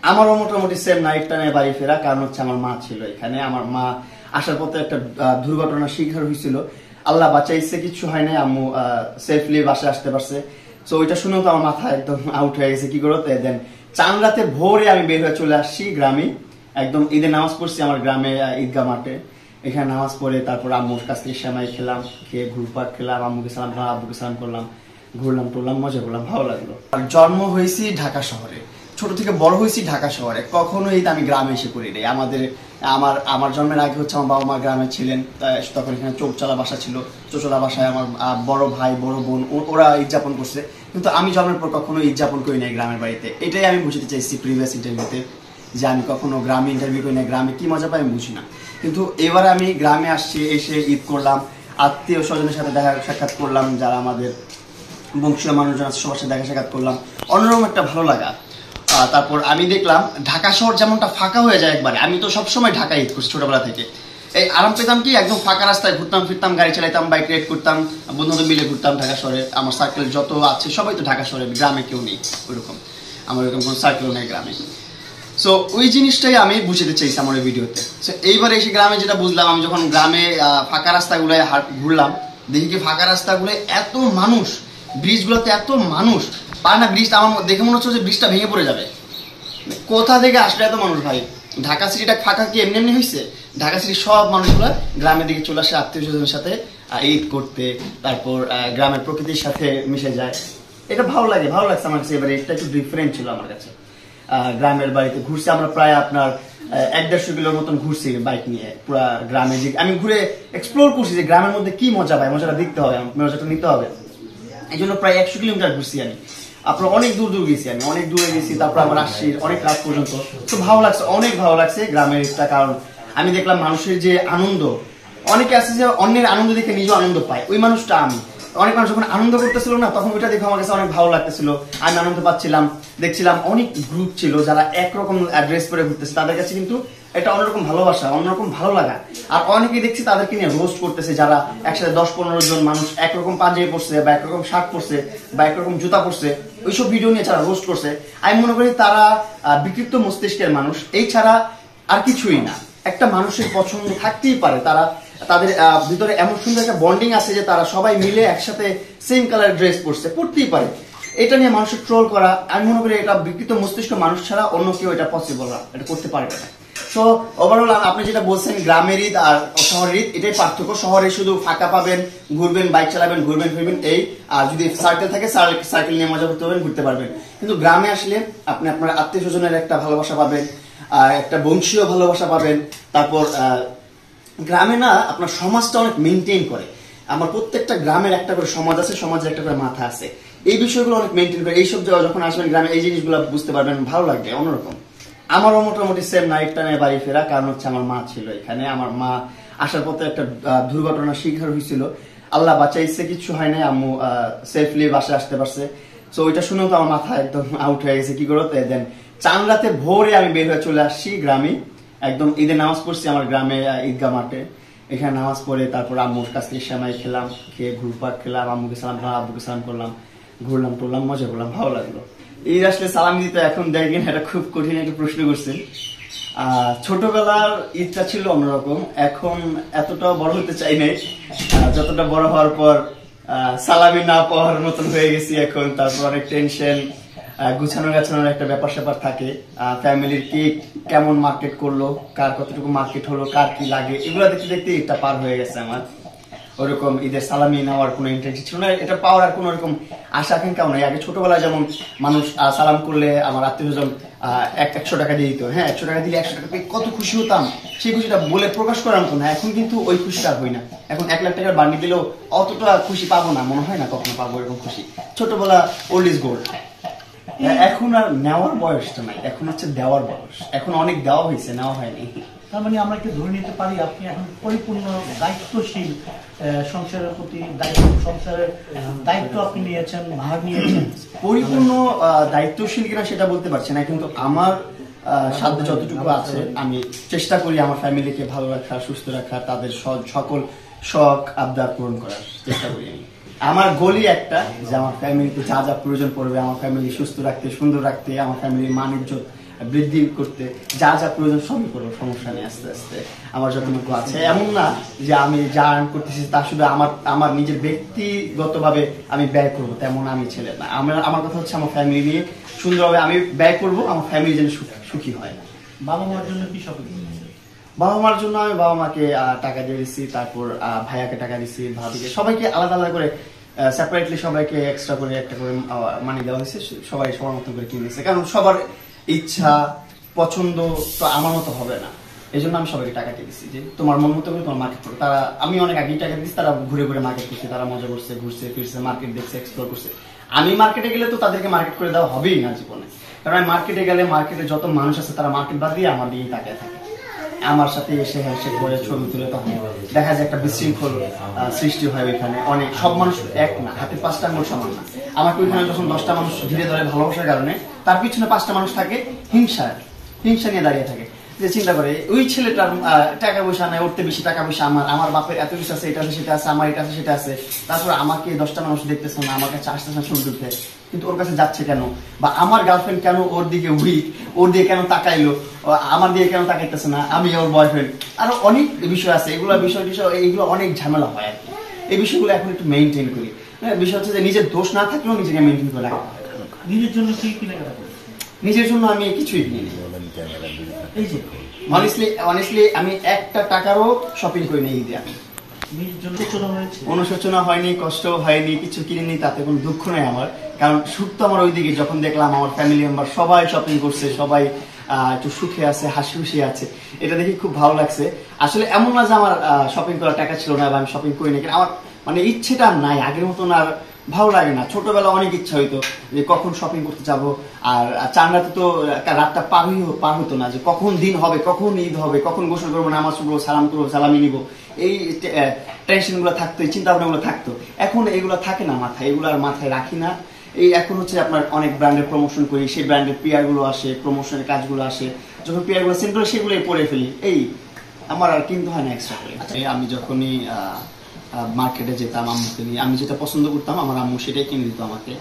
আমারও মোটামুটি same night টাইমে বাড়ি ফেরা, কারণ হচ্ছে আমার মা ছিল এখানে। আমার মা আসার পথে একটা দুর্ঘটনার শিকার হয়েছিল, আল্লাহ বাঁচাইছে, কিছু হয় নাই, আম্মু সেফলি বাসায় আসতে পারছে। তো ওইটা শুনেও তো আমার মাথা একদম আউট হয়ে গেছে, কি করতে। দেন চান রাতে ভোরে আমি বের হয়ে চলে আসছি গ্রামে, একদম ঈদের নামাজ পড়ছি আমার গ্রামে ঈদগাহ মাঠে। এখানে নামাজ পড়ে তারপর আম্মুর কাছ থেকে সেমাই খেলাম, খেয়ে ঘুরপাক খেলাম, আম্মুকে সালাম করলাম, আব্বুকে সালাম করলাম, ঘুরলাম টুরলাম, মজা করলাম, ভালো লাগলো। আর জন্ম হয়েছি ঢাকা শহরে, ছোট থেকে বড় হয়েছি ঢাকা শহরে, কখনোই আমি গ্রামে এসে পড়ি নাই। আমার জন্মের আগে হচ্ছে আমার বাবা মা গ্রামে ছিলেন, তখন এখানে চৌচলা বাসা ছিল, চৌচলা বাসায় আমার বড় ভাই বড় বোন ওরা ঈদ যাপন করছে, কিন্তু আমি জন্মের পর কখনো ঈদ যাপন করি নাই গ্রামের বাড়িতে। এটাই আমি বুঝতে চাইছি প্রিভিয়াস ইন্টারভিউতে, যে আমি কখনো গ্রামে ইন্টারভিউ করি না, গ্রামে কি মজা পাই আমি বুঝি না। কিন্তু এবার আমি গ্রামে আসছি, এসে ঈদ করলাম, আত্মীয় স্বজনের সাথে দেখা সাক্ষাৎ করলাম, যারা আমাদের বংশীয় মানুষজন আছে সবার সাথে দেখা সাক্ষাৎ করলাম, অন্যরকম একটা ভালো লাগা। তারপর আমি দেখলাম ঢাকা শহর যেমনটা ফাঁকা হয়ে যায় একবারে, আমি তো সবসময় ঢাকায় ঈদ করছি ছোটবেলা থেকে, এই আরাম পেতাম কি একদম ফাঁকা রাস্তায় ঘুরতাম ফিরতাম, গাড়ি চালাইতাম, বাইক রাইড করতাম, বন্ধুদের মিলে ঘুরতাম ঢাকা শহরে। আমার সার্কেল যত আছে সবাই তো ঢাকা শহরে, গ্রামে কেউ নেই ওইরকম, আমার ওইরকম কোনো সার্কেলও নেই গ্রামে। সো ওই জিনিসটাই আমি বুঝতে চাইছি আমার ওই ভিডিওতে। সো এইবার এসে গ্রামে যেটা বুঝলাম, আমি যখন গ্রামে ফাঁকা রাস্তাগুলোয় ঘুরলাম, দেখি কি ফাঁকা রাস্তাগুলো এত মানুষ, ব্রিজগুলোতে এত মানুষ, পারে না ব্রিজটা আমার দেখে মনে হচ্ছে যে ব্রিজটা ভেঙে পড়ে যাবে, কোথা থেকে আসলে এত মানুষ ভাই। ঢাকা সিটিটা ফাঁকা কি এমনি এমনি হয়েছে? ঢাকা সিটির সব মানুষগুলো গ্রামের দিকে চলে আসে আত্মীয় স্বজনের সাথে ঈদ করতে, তারপর গ্রামের প্রকৃতির সাথে মিশে যায়। এটা ভালো লাগে, ভালো লাগছে আমার কাছে। এবারে এটা একটু ডিফারেন্ট ছিল আমার কাছে। গ্রামের বাড়িতে ঘুরছি আমরা প্রায় আপনার 1-150 কিলোর মতন ঘুরছি বাইক নিয়ে পুরা গ্রামে। আমি ঘুরে এক্সপ্লোর করছি যে গ্রামের মধ্যে কি মজা পায়, মজাটা দেখতে হবে, মজাটা নিতে হবে। এই জন্য প্রায় 100 কিলোমিটার ঘুরছি আমি। আপনার অনেক দূর দূর গেছি, আমি অনেক দূরে গেছি, তারপর আমার আসছি অনেক রাত পর্যন্ত। তো ভালো লাগছে, অনেক ভালো লাগছে গ্রামের একটা। কারণ আমি দেখলাম মানুষের যে আনন্দ, অনেকে আছে যে অন্যের আনন্দ দেখে নিজেও আনন্দ পায়, ওই মানুষটা আমি। অনেক মানুষ যখন আনন্দ করতেছিল না, তখন ওইটা দেখে আমার কাছে অনেক ভালো লাগতেছিল, আমি আনন্দ পাচ্ছিলাম। দেখছিলাম অনেক গ্রুপ ছিল যারা একরকম ড্রেস পরে ঘুরতেছে, তাদের কাছে কিন্তু এটা অন্যরকম ভালোবাসা, অন্যরকম ভালো লাগা। আর অনেকেই দেখছি তাদেরকে নিয়ে রোস্ট করতেছে, যারা একসাথে 10-15 জন মানুষ একরকম পাঞ্জাবি পরছে বা একরকম শার্ট পরছে বা একরকম জুতা পরছে, ওইসব ভিডিও নিয়ে যারা রোস্ট করছে, আমি মনে করি তারা বিকৃত মস্তিষ্কের মানুষ, এই ছাড়া আর কিছুই না। একটা মানুষের পছন্দ থাকতেই পারে, তাদের ভিতরে এমন সুন্দর একটা বন্ডিং আছে যে তারা সবাই মিলে একসাথে সেম কালার ড্রেস পরতেই পারে। এটা নিয়ে মানুষের ট্রোল করা, আমি মনে করি এটা বিকৃত মস্তিষ্ক মানুষ ছাড়া অন্য কেউ এটা পসিবল না, এটা করতে পারবে না। সো ওভারঅল আপনি যেটা বলছেন গ্রামের ঈদ আর শহরের ঈদ, এটাই পার্থক্য। শহরে শুধু ফাঁকা পাবেন, ঘুরবেন, বাইক চালাবেন, ঘুরবেন ফিরবেন, এই। আর যদি সার্কেল থাকে সার্কেল নিয়ে মজা করতে পারবেন, ঘুরতে পারবেন। কিন্তু গ্রামে আসলে আপনি আপনার আত্মীয় স্বজনের একটা ভালোবাসা পাবেন, একটা বংশীয় ভালোবাসা পাবেন। তারপর গ্রামে না আপনার সমাজটা অনেক মেনটেন করে। আমার প্রত্যেকটা গ্রামের একটা করে সমাজ আছে, সমাজের একটা করে মাথা আছে, এই বিষয়গুলো অনেক মেনটেন করে। এইসব জায়গা যখন আসবেন গ্রামে, এই জিনিসগুলো বুঝতে পারবেন, ভালো লাগবে, অন্যরকম। আমারও মোটামুটি সেম নাইট টাইমে বাড়ি ফেরা, কারণ হচ্ছে আমার মা ছিল এখানে। আমার মা আসার পথে একটা দুর্ঘটনার শিকার হয়েছিল, আল্লাহ বাঁচাইছে, কিছু হয় নাই, আম্মু সেফলি বাসায় আসতে পারছে। তো ওইটা শুনেও তো আমার মাথা একদম আউট হয়ে গেছে, কি করতে। দেন চান রাতে ভোরে আমি বের হয়ে চলে আসছি গ্রামে, একদম ঈদের নামাজ পড়ছি আমার গ্রামে ঈদগাহ মাঠে। এখানে নামাজ পড়ে তারপর আম্মুর কাছ থেকে সেমাই খেলাম, খেয়ে ঘুরপাক খেলাম, আম্মুকে সালাম করলাম, আব্বুকে সালাম করলাম, ঘুরলাম টুরলাম, মজা করলাম, ভালো লাগলো। ঈদ আসলে সালাম দিতে এখন দেখেন এটা খুব কঠিন একটা প্রশ্ন করছেন। ছোটবেলার ঈদটা ছিল অন্যরকম, এখন এতটাও বড় হতে চাই নাই, যতটা বড় হওয়ার পর সালামি না পাওয়ার মতন হয়ে গেছি এখন। তারপর অনেক টেনশন, গুছানো গাছানোর একটা ব্যাপার স্যাপার থাকে, ফ্যামিলির কি কেমন মার্কেট করলো, কার কতটুকু মার্কেট হলো, কার কি লাগে, এগুলো দেখতে দেখতে ঈদটা পার হয়ে গেছে আমার। ওরকম ঈদের সালামি নেওয়ার কোনো ইন্টেনশন ছিল না, এটা পাওয়ার আর কোনো রকম আশা আকাঙ্ক্ষাও নাই। আগে ছোটবেলায় যেমন মানুষ সালাম করলে আমার আত্মীয় স্বজন 100 টাকা দিয়ে দিত, হ্যাঁ 100 টাকা দিলে 100 টাকা পেয়ে কত খুশি হতাম, সেই খুশিটা বলে প্রকাশ করার মতো না। এখন কিন্তু ওই খুশিটা হই না, এখন 1 লাখ টাকার বান্ডি দিলেও অতটা খুশি পাবো না, মনে হয় না কখনো পাবো এরকম খুশি। ছোটবেলা ওল্ড ইজ গোল্ড। এখন আর নেওয়ার বয়সটা নাই, এখন হচ্ছে দেওয়ার বয়স। এখন অনেক দেওয়া হয়েছে, নেওয়া হয়নি। তার মানে আমরা কি ধরে নিতে পারি আপনি এখন পরিপূর্ণ দায়িত্বশীল, সংসারের প্রতি সংসারের দায়িত্ব আপনি নিয়েছেন, ভার নিয়েছেন? পরিপূর্ণ দায়িত্বশীল কিনা সেটা বলতে পারছি না, কিন্তু আমার সাধ্য যতটুকু আছে আমি চেষ্টা করি আমার ফ্যামিলিকে ভালো রাখা, সুস্থ রাখা, তাদের সকল শখ আবদার পূরণ করার চেষ্টা করি আমি। আমার গোলই একটা, যে আমার ফ্যামিলিতে যা যা প্রয়োজন পড়বে, আমার ফ্যামিলি সুস্থ রাখতে, সুন্দর রাখতে, আমার ফ্যামিলির মান ইজ্জত বৃদ্ধি করতে যা যা প্রয়োজন সবই করবো, সমস্যা নেই। আস্তে আস্তে আমার যতটুকু আছে, এমন না যে আমি যা আর্ন করতেছি তা শুধু আমার নিজের ব্যক্তিগতভাবে আমি ব্যয় করবো, তেমন আমি ছেলে না। আমার কথা হচ্ছে আমার ফ্যামিলি নিয়ে সুন্দরভাবে আমি ব্যয় করবো, আমার ফ্যামিলি যেন সুখী হয়। বাবা মার জন্য কি শপিং করেছেন? বাবা মার জন্য আমি বাবা মাকে টাকা দিয়ে দিচ্ছি, তারপর ভাইয়াকে টাকা দিচ্ছি, ভাবিকে, সবাইকে আলাদা আলাদা করে সেপারেটলি সবাইকে এক্সট্রা করে একটা করে মানি দেওয়া হয়েছে। সবাই সবার মতো করে কিনেছে, কারণ সবার ইচ্ছা পছন্দ তো আমার মতো হবে না। এই জন্য আমি সবাইকে টাকা দিয়ে দিচ্ছি যে তোমার মন মতো করে তোমার মার্কেট করো। তারা, আমি অনেক আগেই টাকা দিচ্ছি, তারা ঘুরে ঘুরে মার্কেট করছে, তারা মজা করছে, ঘুরছে ফিরছে, মার্কেট দেখছে, এক্সপ্লোর করছে। আমি মার্কেটে গেলে তো তাদেরকে মার্কেট করে দেওয়া হবেই না জীবনে, কারণ আমি মার্কেটে গেলে মার্কেটে যত মানুষ আছে তারা মার্কেট বাদ দিয়ে আমার দিকেই তাকিয়ে থাকে, আমার সাথে এসে হ্যান্ডশেক করে ছবি তুলে। তখন দেখা যায় একটা বিশৃঙ্খল সৃষ্টি হয় ওইখানে। অনেক সব মানুষ এক না, হাতে 5টা আঙুল সমান না। আমাকে ওইখানে যখন 10টা মানুষ ঘিরে ধরে ভালোবাসার কারণে, তার পিছনে 5টা মানুষ থাকে হিংসা নিয়ে দাঁড়িয়ে থাকে, যে চিন্তা করে ওই ছেলেটার টাকা পয়সা নেই, উঠতে বেশি টাকা পয়সা, আমার বাপের এত কিছু আছে, এটা আছে সেটা আছে, আমার এটা আছে সেটা আছে, তারপর আমাকে 10টা মানুষ দেখতেছে না, আমার কাছে আসতেছে না ছবি তুলতে, কিন্তু ওর কাছে যাচ্ছে কেন? বা আমার গার্লফ্রেন্ড কেন ওর দিকে উইক, ওর দিকে কেন তাকাইলো, আমার দিকে কেন তাকাইতেছে না, আমি ওর বয়ফ্রেন্ড। আরো অনেক বিষয় আছে, এগুলো এইগুলো অনেক ঝামেলা হয় আর কি। এই বিষয়গুলো এখন একটু মেনটেন করি। বিষয় হচ্ছে যে নিজের দোষ না থাকলেও নিজেকে মেনটেন করে রাখতে হয়। নিজের জন্য কি কেনাকাটা করেছেন? নিজের জন্য আমি কিছুই কিনি। এই যে অনেস্টলি আমি একটা টাকারও শপিং করি না ঈদে। আমি নিজের জন্য অনুশোচনা হয়নি, কষ্ট হয়নি, কিছু কিনিনি, তাতে কোনো দুঃখ নেই আমার। কারণ সুখ তো আমার ওইদিকে, যখন দেখলাম আমার ফ্যামিলি মেম্বার সবাই শপিং করছে, সবাই একটু সুখে আছে, হাসি খুশি আছে, এটা দেখে খুব ভালো লাগছে। আসলে এমন না যে আমার শপিং করার টাকা ছিল না বা আমি শপিং করি না, আমার মানে ইচ্ছেটা নাই, আগের মতন আর ভালো লাগে না। ছোটবেলা অনেক ইচ্ছা হইতো যে কখন শপিং করতে যাব, আর চান রাতে তো রাতটা পার হতো না, যে কখন দিন হবে, কখন ঈদ হবে, কখন গোসল করবো, নামাজ পড়বো, সালাম করবো, সালামি নিব, এই টেনশন গুলো থাকতো, এই চিন্তা ভাবনা গুলো থাকতো। এখন এগুলো থাকে না মাথায়, এগুলো আর মাথায় রাখি না। এই এখন হচ্ছে আপনার অনেক ব্র্যান্ডের প্রমোশন করি, সেই ব্র্যান্ডের পিআর গুলো আসে, প্রমোশনের কাজগুলো আসে, যখন পিআর গুলো সেন্ড করে সেগুলোই পরে ফেলি। এই আমার আর কিনতে হয় না এক্সট্রা করে। আমি যখনই মার্কেটে যেতাম আম্মুকে নিয়ে, আমি যেটা পছন্দ করতাম আমার আম্মু সেটাই কিনে দিত আমাকে।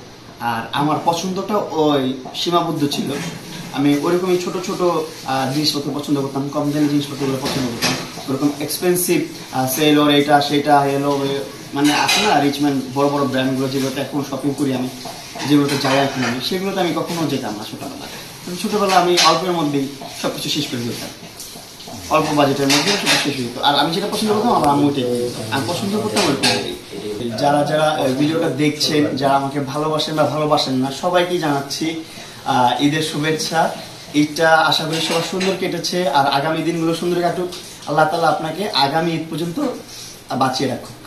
আর আমার পছন্দটা ওই সীমাবদ্ধ ছিল, আমি ওরকমই ছোট ছোট জিনিসপত্র পছন্দ করতাম, কম দামি জিনিসপত্রগুলো পছন্দ করতাম। ওরকম এক্সপেন্সিভ সেলর এটা সেটা এলো, মানে আছে না রিচম্যান বড় বড় ব্র্যান্ডগুলো যেগুলোতে এখন শপিং করি আমি, যেগুলোতে যাই এখন আমি, সেগুলোতে আমি কখনো যেতাম না ছোটবেলা আমি অল্পের মধ্যেই সবকিছু শেষ করে দিতাম, অল্প বাজেটের মধ্যে সব শেষ হইত। আর আমি যেটা পছন্দ করতাম আমার আম্মু এটাই আমি পছন্দ করতাম। যারা যারা ভিডিওটা দেখছেন, যারা আমাকে ভালোবাসেন বা ভালোবাসেন না, সবাইকে জানাচ্ছি ঈদের শুভেচ্ছা। ঈদটা আশা করি সবার সুন্দর কেটেছে, আর আগামী দিনগুলো সুন্দর কাটুক। আল্লাহ তাআলা আপনাকে আগামী ঈদ পর্যন্ত বাঁচিয়ে রাখুক।